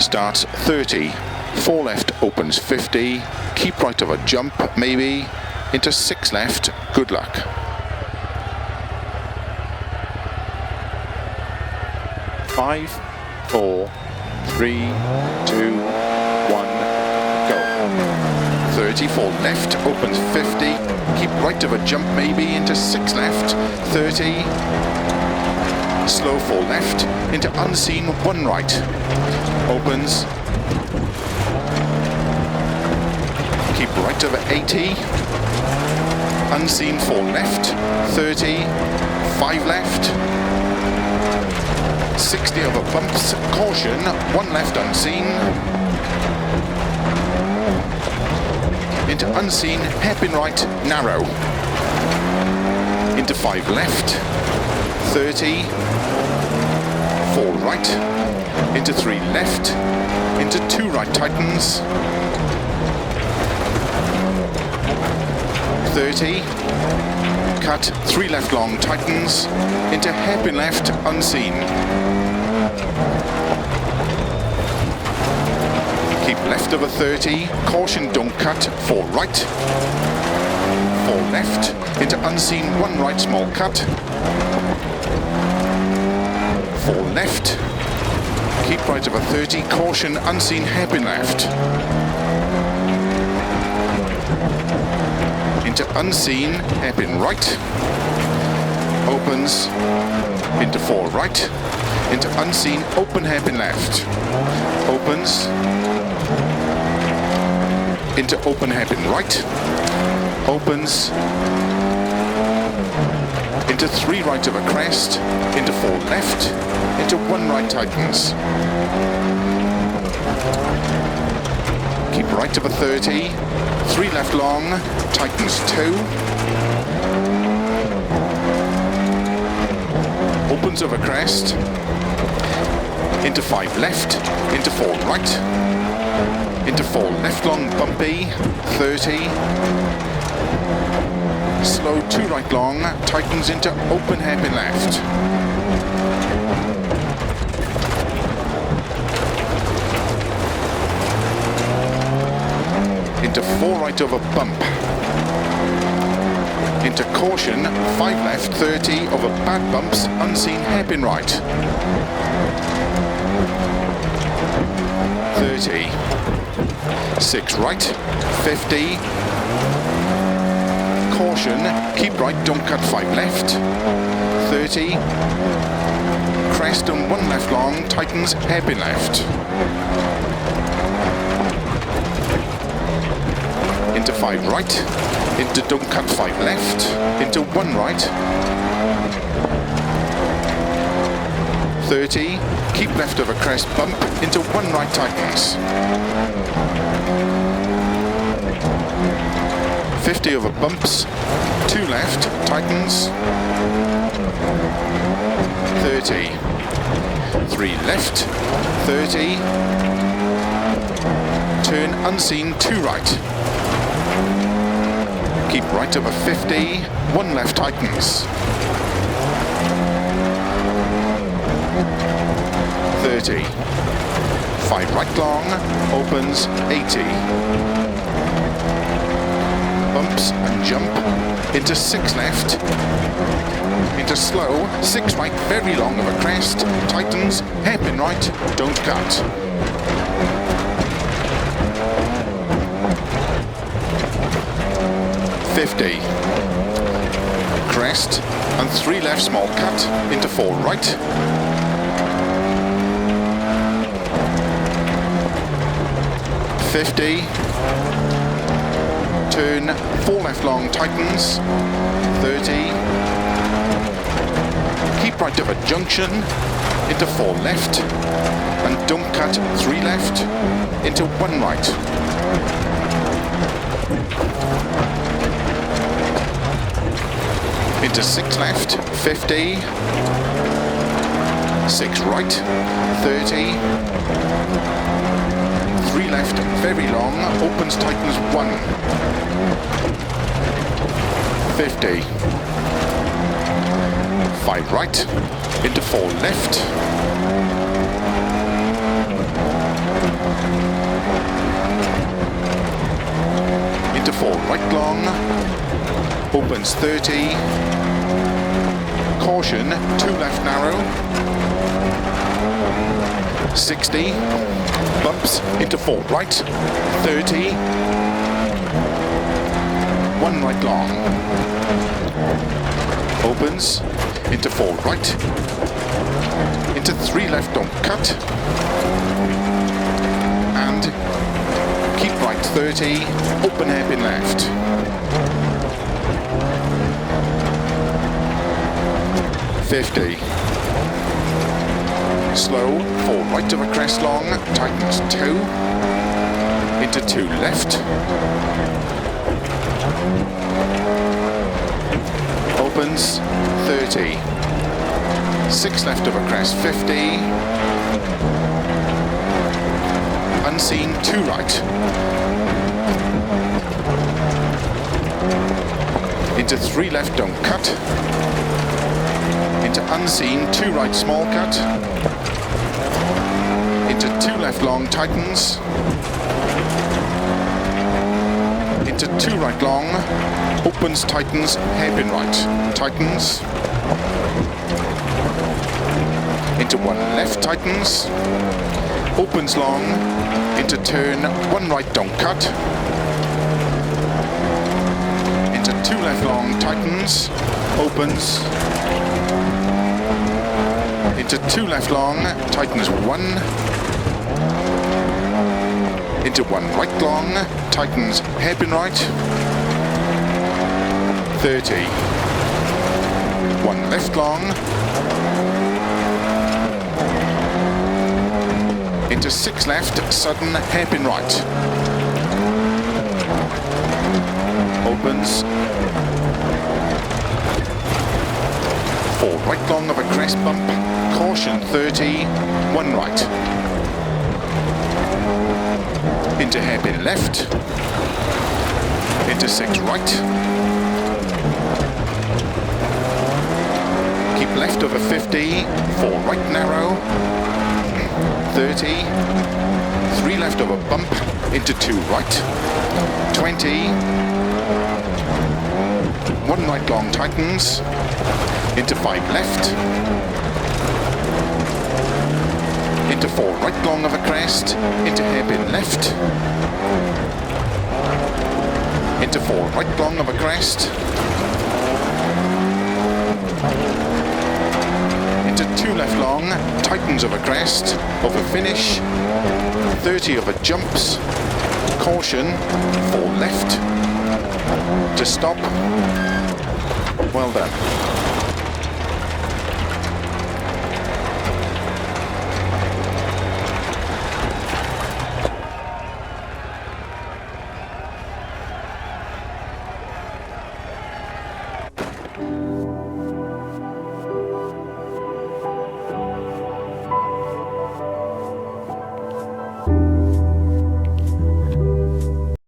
starts 30, 4 left opens 50, keep right of a jump maybe, into 6 left, good luck. 5, 4, 3, 2, 1, go. 30, 4 left opens 50, keep right of a jump maybe, into 6 left, 30, slow 4 left, into unseen 1 right, opens, keep right over 80, unseen 4 left, 30, 5 left, 60 over bumps, caution, 1 left unseen, into unseen, hairpin right, narrow, into 5 left, 30, 4 right, into 3 left, into 2 right tightens, 30, cut, 3 left long tightens, into hairpin left unseen. Keep left over 30, caution don't cut, 4 right, 4 left, into unseen 1 right small cut, 4 left, keep right over 30, caution unseen hairpin left, into unseen hairpin right, opens, into 4 right, into unseen open hairpin left, opens, into open hairpin right, opens, into 3 right of a crest, into 4 left, into 1 right tightens. Keep right of a 30, 3 left long, tightens 2, opens over crest, into 5 left, into 4 right, into 4 left long bumpy, 30, slow 2 right long, tightens into open hairpin left. Into 4 right over bump, into caution, 5 left, 30 over bad bumps, unseen hairpin right, 30, 6 right, 50, caution, keep right, don't cut 5 left, 30, crest and 1 left long, tightens hairpin left, into 5 right, into don't cut 5 left, into 1 right, 30, keep left over crest bump, into 1 right tightens, 50 over bumps, 2 left, tightens, 30, 3 left, 30, turn unseen 2 right, keep right over 50, 1 left tightens, 30, 5 right long, opens 80, bumps and jump, into 6 left, into slow, 6 right, very long of a crest, tightens, hairpin right, don't cut. .50, crest, and 3 left small cut, into 4 right, .50, turn, 4 left long tightens, 30, keep right of a junction, into 4 left, and don't cut, 3 left, into 1 right. Into 6 left, 50, 6 right, 30, 3 left, very long, opens, tightens 1, 50, 5 right, into 4 left, 4 right long, opens 30, caution, 2 left narrow, 60, bumps into 4 right, 30, 1 right long, opens into 4 right, into 3 left, don't cut, and keep right 30, open hairpin left. 50. Slow, 4 right of a crest long, tightens 2, into 2 left, opens 30, 6 left of a crest 50, unseen 2 right, into 3 left, don't cut, into unseen 2 right small cut, into 2 left long tightens, into 2 right long, opens tightens, hairpin right, tightens, into 1 left tightens, opens long, into turn, 1 right don't cut, into 2 left long tightens, opens, into 2 left long, tightens 1, into 1 right long, tightens hairpin right, 30, 1 left long, into 6 left, sudden hairpin right, opens, 4 right long of a crest bump, caution 30, 1 right, into hairpin left, into 6 right, keep left over 50, 4 right narrow, 30, 3 left over bump, into 2 right, 20, 1 right long tightens, into 5 left, into 4 right long of a crest, into hairpin left, into 4 right long of a crest, into 2 left long, tightens of a crest, of a finish, 30 of a jumps, caution, 4 left, to stop, well done.